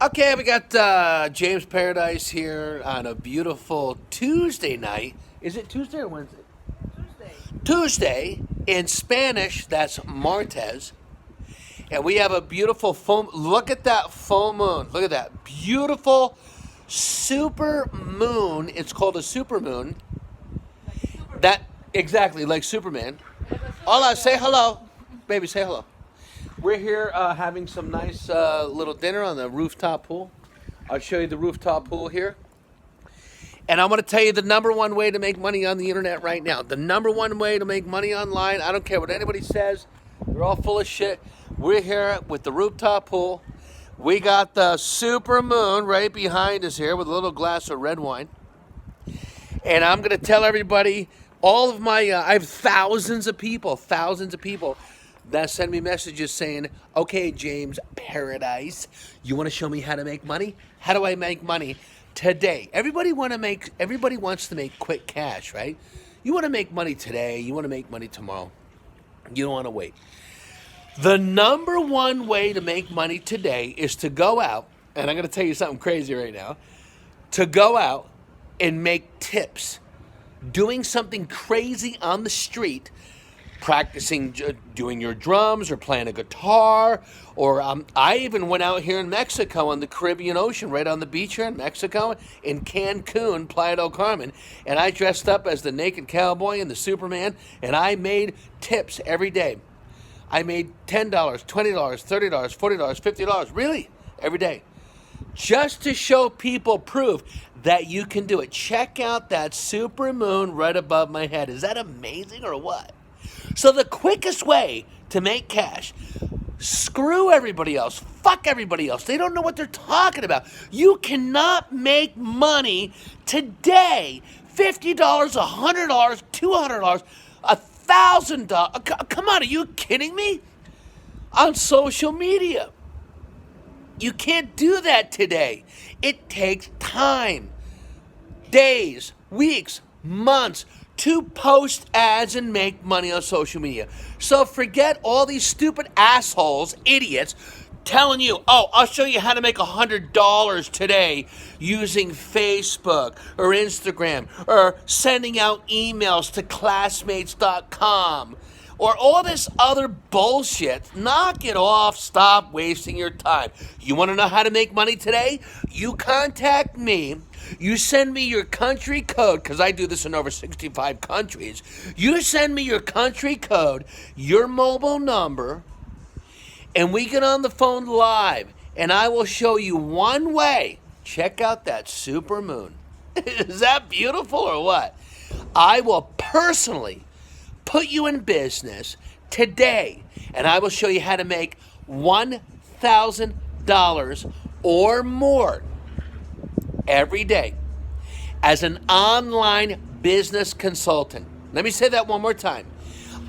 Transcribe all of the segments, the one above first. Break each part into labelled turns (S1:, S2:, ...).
S1: Okay, we got James Paradise here on a beautiful Tuesday night. Is it Tuesday or Wednesday? Tuesday. In Spanish, that's Martes. And we have a beautiful full. Look at that full moon. Look at that beautiful super moon. It's called a super moon. That exactly like Superman. Hola, say hello, baby. Say hello. We're here having some nice little dinner on the rooftop pool. I'll show you the rooftop pool here. And I'm going to tell you the number one way to make money on the internet right now. The number one way to make money online. I don't care what anybody says. They're all full of shit. We're here with the rooftop pool. We got the super moon right behind us here with a little glass of red wine. And I'm going to tell everybody, all of my, I have thousands of people that send me messages saying, okay, James Paradise, you want to show me how to make money? How do I make money today? Everybody wants to make quick cash, right? You want to make money today. You want to make money tomorrow. You don't want to wait. The number one way to make money today is to go out, and I'm going to tell you something crazy right now, to go out and make tips. Doing something crazy on the street, practicing doing your drums or playing a guitar, or I even went out here in Mexico on the Caribbean Ocean, right on the beach here in Mexico, in Cancun, Playa del Carmen, and I dressed up as the naked cowboy and the Superman, and I made tips every day. I made $10, $20, $30, $40, $50, really, every day. Just to show people proof that you can do it. Check out that super moon right above my head. Is that amazing or what? So the quickest way to make cash, screw everybody else. Fuck everybody else. They don't know what they're talking about. You cannot make money today. $50, $100, $200, $1,000. Come on, are you kidding me? On social media. You can't do that today. It takes time, days, weeks, months to post ads and make money on social media. So forget all these stupid assholes, idiots, telling you, oh, I'll show you how to make $100 today using Facebook or Instagram or sending out emails to classmates.com. Or all this other bullshit. Knock it off. Stop wasting your time. You want to know how to make money today? You contact me. You send me your country code, because I do this in over 65 countries. You send me your country code, your mobile number, and we get on the phone live, and I will show you one way. Check out that super moon. Is that beautiful or what? I will personally put you in business today, and I will show you how to make $1,000 or more every day as an online business consultant. Let me say that one more time.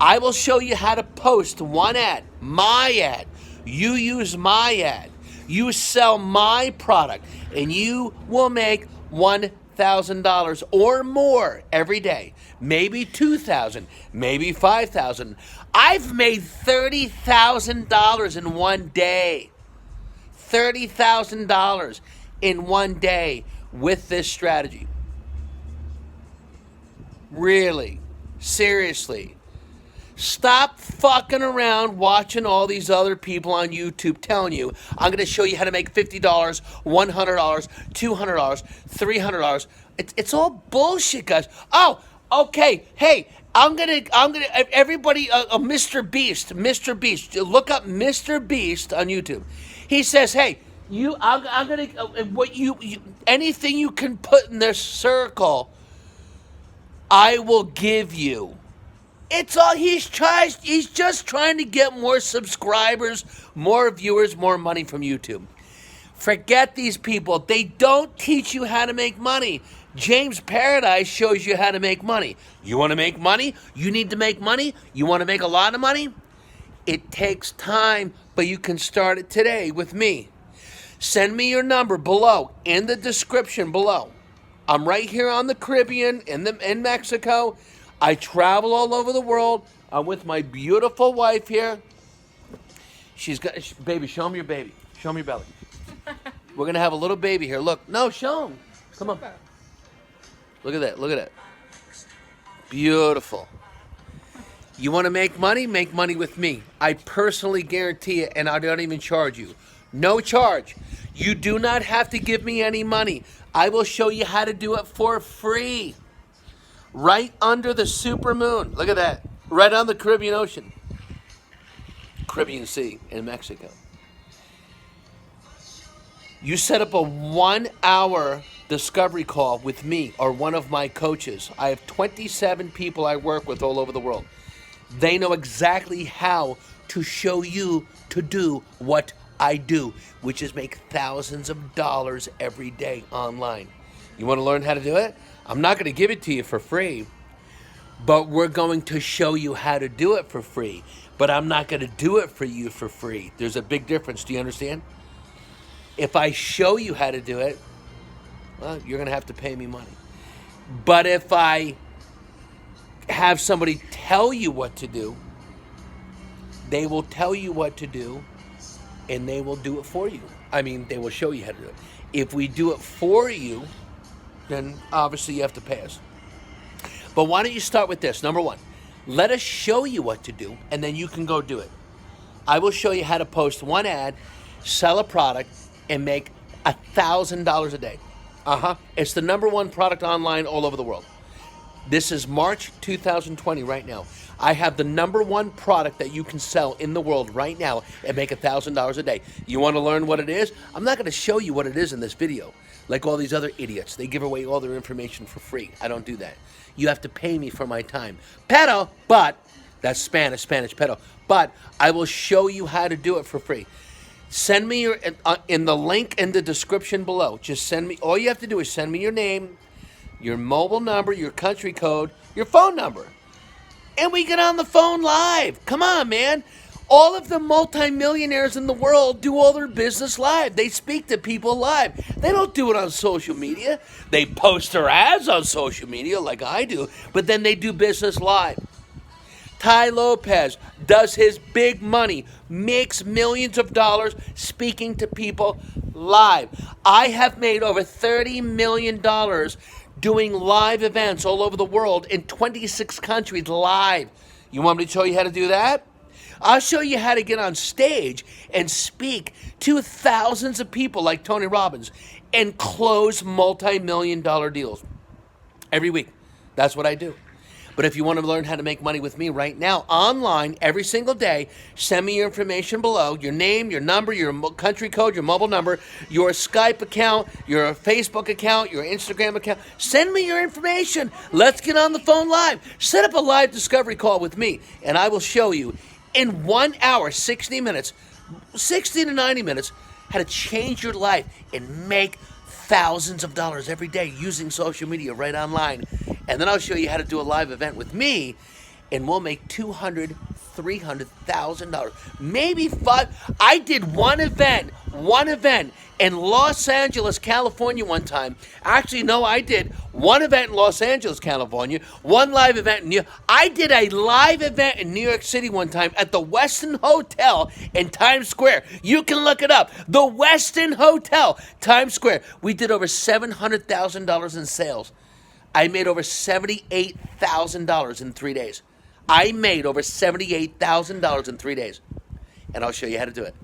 S1: I will show you how to post one ad, my ad. You use my ad. You sell my product, and you will make $1,000 or more every day. Maybe $2,000, maybe $5,000. I've made $30,000 in one day. $30,000 in one day with this strategy. Really, seriously. Stop fucking around watching all these other people on YouTube telling you, I'm going to show you how to make $50, $100, $200, $300. It's all bullshit, guys. Oh, okay. Hey, everybody, Mr. Beast, look up Mr. Beast on YouTube. He says, hey, I'm going to, anything you can put in this circle, I will give you. It's all he's just trying to get more subscribers, more viewers, more money from YouTube. Forget these people. They don't teach you how to make money. James Paradise shows you how to make money. You want to make money? You need to make money? You want to make a lot of money? It takes time, but you can start it today with me. Send me your number below, in the description below. I'm right here on the Caribbean, in Mexico. I travel all over the world. I'm with my beautiful wife here. She's got, baby, show me your baby. Show me your belly. We're going to have a little baby here. Look. No, show him. Come on. Look at that. Look at that. Beautiful. You want to make money? Make money with me. I personally guarantee it, and I don't even charge you. No charge. You do not have to give me any money. I will show you how to do it for free. Right under the super moon. Look at that. Right on the Caribbean Ocean. Caribbean Sea in Mexico. You set up a 1 hour discovery call with me or one of my coaches. I have 27 people I work with all over the world. They know exactly how to show you to do what I do, which is make thousands of dollars every day online. You want to learn how to do it? I'm not going to give it to you for free, but we're going to show you how to do it for free. But I'm not going to do it for you for free. There's a big difference. Do you understand? If I show you how to do it, well, you're going to have to pay me money. But if I have somebody tell you what to do, they will tell you what to do, and they will do it for you. I mean, they will show you how to do it. If we do it for you, then obviously you have to pay us. But why don't you start with this? Number one, let us show you what to do, and then you can go do it. I will show you how to post one ad, sell a product, and make $1,000 a day. It's the number one product online all over the world. This is March 2020 right now. I have the number one product that you can sell in the world right now and make $1,000 a day. You want to learn what it is? I'm not going to show you what it is in this video. Like all these other idiots. They give away all their information for free. I don't do that. You have to pay me for my time. Pero, but, that's Spanish, pero. But I will show you how to do it for free. Send me your, in the link in the description below, just send me, all you have to do is send me your name, your mobile number, your country code, your phone number. And we get on the phone live. Come on, man. All of the multimillionaires in the world do all their business live. They speak to people live. They don't do it on social media. They post their ads on social media like I do, but then they do business live. Ty Lopez does his big money, makes millions of dollars speaking to people live. I have made over $30 million doing live events all over the world in 26 countries live. You want me to show you how to do that? I'll show you how to get on stage and speak to thousands of people like Tony Robbins and close multi-million-dollar deals every week. That's what I do. But if you want to learn how to make money with me right now, online, every single day, send me your information below, your name, your number, your country code, your mobile number, your Skype account, your Facebook account, your Instagram account. Send me your information. Let's get on the phone live. Set up a live discovery call with me, and I will show you in 1 hour, 60 minutes, 60 to 90 minutes, how to change your life and make thousands of dollars every day using social media right online. And then I'll show you how to do a live event with me, and we'll make $200,000, $300,000, maybe five. I did one event in Los Angeles, California one time. Actually, no, I did one event in Los Angeles, California, one live event in New York. I did a live event in New York City one time at the Westin Hotel in Times Square. You can look it up. The Westin Hotel, Times Square. We did over $700,000 in sales. I made over $78,000 in 3 days. I made over $78,000 in 3 days. And I'll show you how to do it.